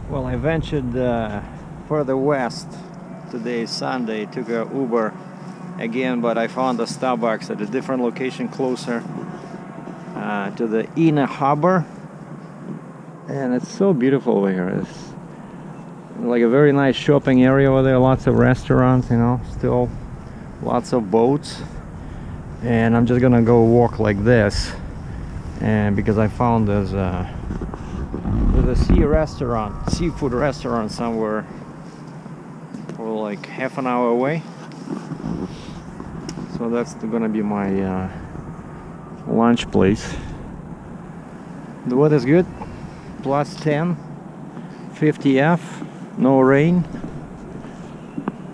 Well, I ventured further west. Today is Sunday. Took a Uber again, but I found a Starbucks at a different location closer to the inner harbor, and it's so beautiful over here. It's like a very nice shopping area over there. Lots of restaurants, you know, still lots of boats. And I'm just gonna go walk like this, and because I found there's a seafood restaurant somewhere, like half an hour away. So that's gonna be my lunch place. The weather's good, plus 10, 50 F, no rain,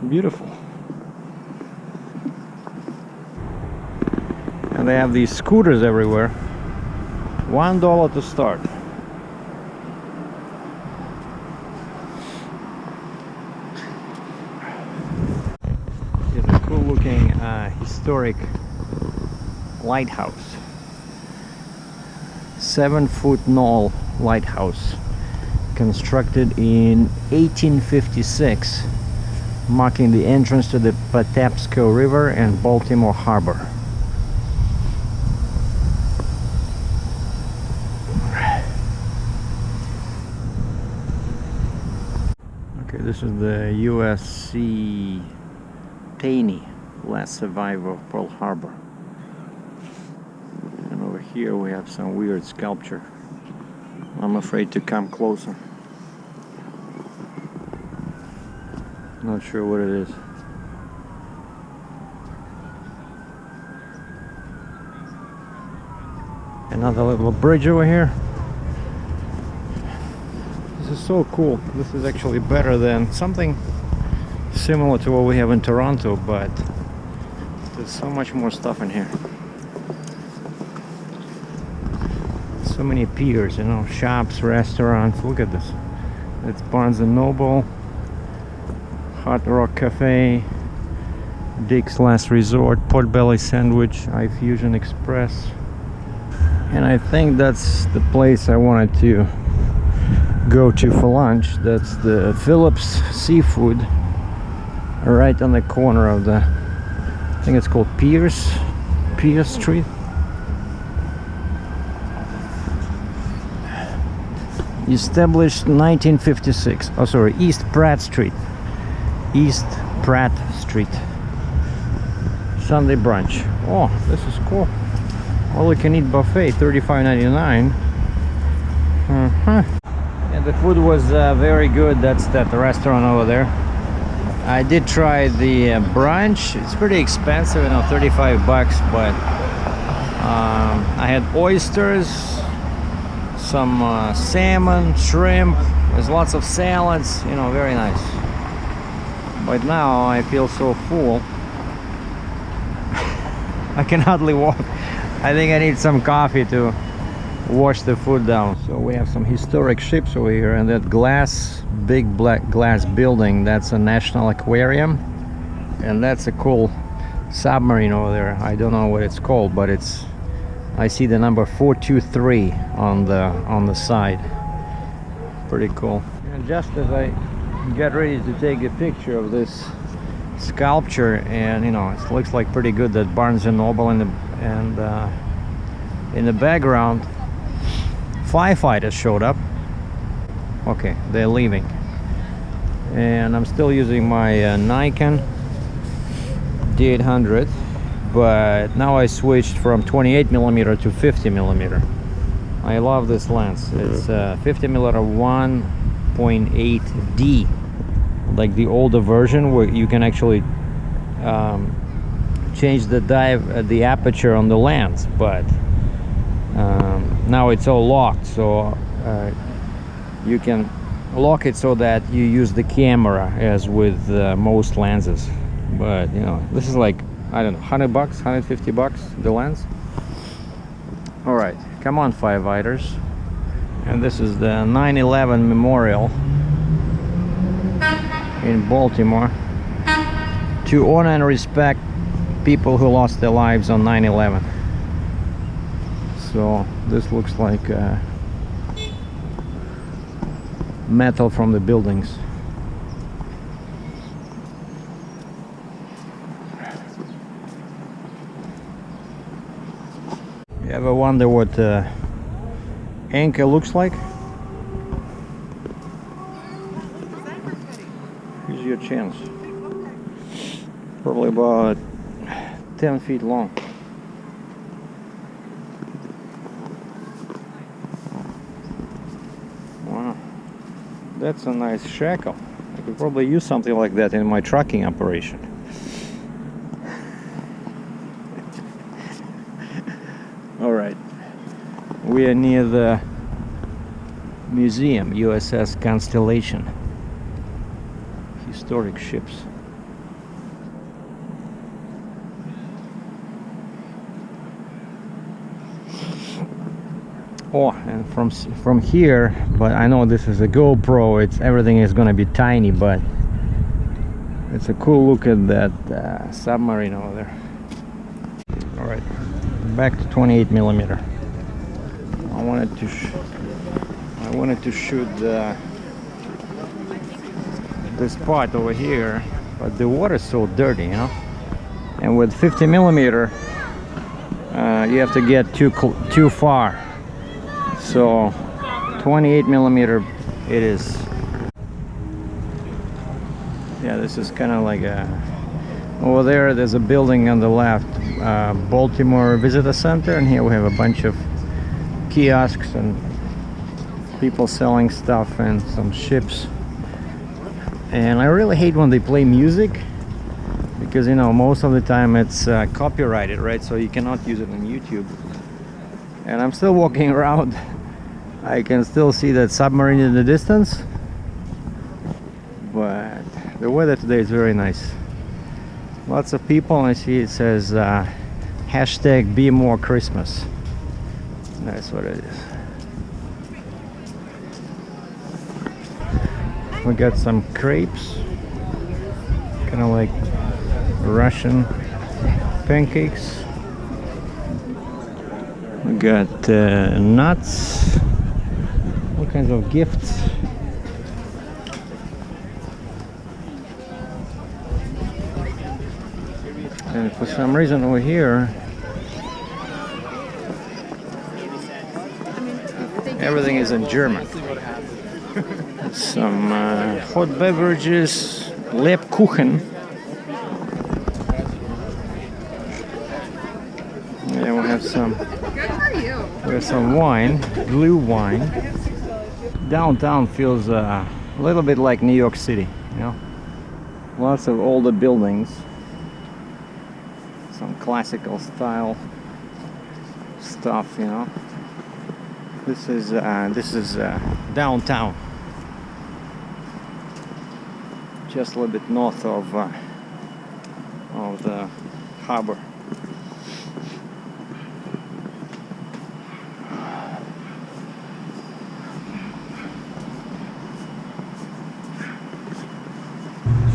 beautiful. And they have these scooters everywhere. $1 to start. Here's a cool looking historic lighthouse. 7-foot knoll lighthouse, constructed in 1856, marking the entrance to the Patapsco River and Baltimore Harbor. Okay, this is the USC Taney, last survivor of Pearl Harbor. And over here we have some weird sculpture. I'm afraid to come closer. Not sure what it is. Another little bridge over here. This is so cool. This is actually better than something similar to what we have in Toronto, but there's so much more stuff in here. So many piers, you know, shops, restaurants. Look at this. It's Barnes & Noble, Hot Rock Cafe, Dick's Last Resort, Potbelly Sandwich, iFusion Express. And I think that's the place I wanted to go to for lunch. That's the Phillips Seafood, right on the corner of the, I think it's called Pierce Street. Established 1956. Oh, sorry, East Pratt Street. East Pratt Street. Sunday brunch. Oh, this is cool. All you can eat buffet, $35.99. And the food was very good. That's that restaurant over there. I did try the brunch. It's pretty expensive, you know, 35 bucks, but I had oysters, some salmon, shrimp. There's lots of salads, you know, very nice. But now I feel so full. I can hardly walk. I think I need some coffee to wash the food down. So we have some historic ships over here, and that glass, big black glass building, that's a national aquarium, and that's a cool submarine over there. I don't know what it's called, but it's, I see the number 423 on the side. Pretty cool. And just as I get ready to take a picture of this sculpture, and you know, it looks like pretty good, that Barnes & Noble in the background, firefighters showed up. Okay, they're leaving, and I'm still using my Nikon D800, but now I switched from 28mm to 50mm. I love this lens. It's 50mm 1.8D, like the older version, where you can actually change the aperture on the lens, but now it's all locked, so you can lock it so that you use the camera as with most lenses. But you know, this is like, I don't know, 100 bucks, 150 bucks the lens. All right, come on, firefighters. And this is the 9/11 memorial in Baltimore, to honor and respect people who lost their lives on 9/11. So this looks like metal from the buildings. You ever wonder what anchor looks like? Here's your chance. Probably about 10 feet long. Wow, that's a nice shackle. I could probably use something like that in my trucking operation. All right, we are near the Museum Uss Constellation. Historic ships. Oh, and from here, but I know this is a GoPro, everything is gonna be tiny, but it's a cool look at that submarine over there. All right, back to 28mm. I wanted to shoot this part over here, but the water is so dirty, you know. And with 50mm, you have to get too far. So 28mm it is. Yeah, this is kind of like over there's a building on the left, Baltimore Visitor Center, and here we have a bunch of kiosks and people selling stuff and some ships. And I really hate when they play music, because, you know, most of the time it's copyrighted, right? So you cannot use it on YouTube. And I'm still walking around. I can still see that submarine in the distance, but the weather today is very nice. Lots of people, and I see it says hashtag be more Christmas. That's what it is. We got some crepes, kind of like Russian pancakes. We got nuts, all kinds of gifts. And for some reason over here, everything is in German. Some hot beverages, Lebkuchen. And we have some wine, blue wine. Downtown feels a little bit like New York City, you know. Lots of older buildings, some classical style stuff, you know. This is downtown, just a little bit north of the harbor.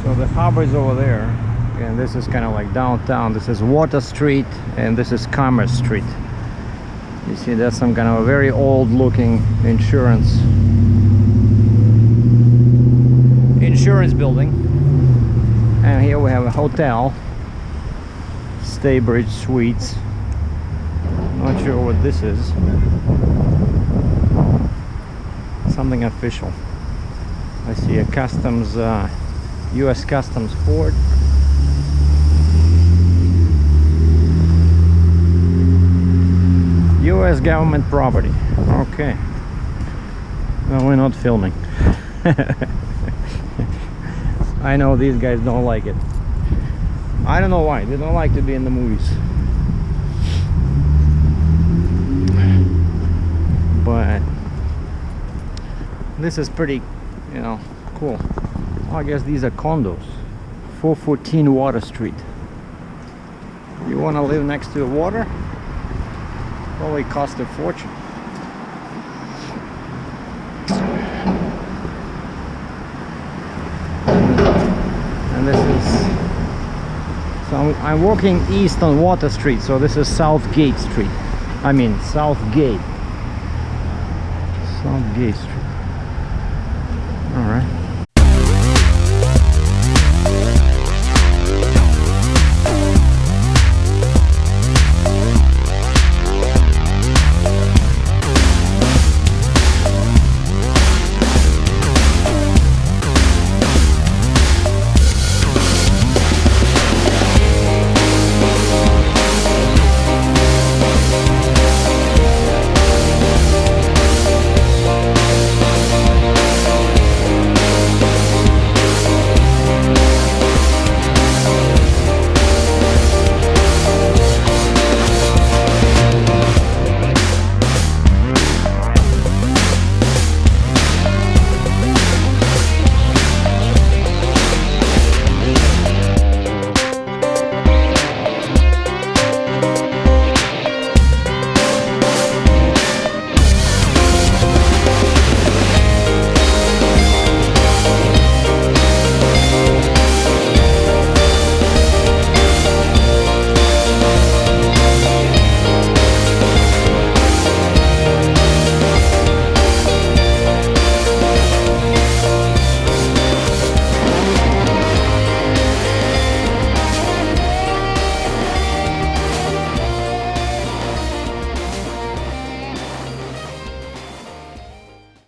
So the harbor is over there, and this is kind of like downtown. This is Water Street, and this is Commerce Street. You see, that's some kind of a very old looking insurance building. And here we have a hotel, Staybridge Suites. Not sure what this is. Something official. I see a customs, US Customs Ford. US government property. Okay. No, we're not filming. I know these guys don't like it. I don't know why. They don't like to be in the movies. But this is pretty, you know, cool. Oh, I guess these are condos. 414 Water Street. You want to live next to the water? Probably cost a fortune. And this is, so I'm walking east on Water Street, so this is Southgate Street. I mean Southgate Street.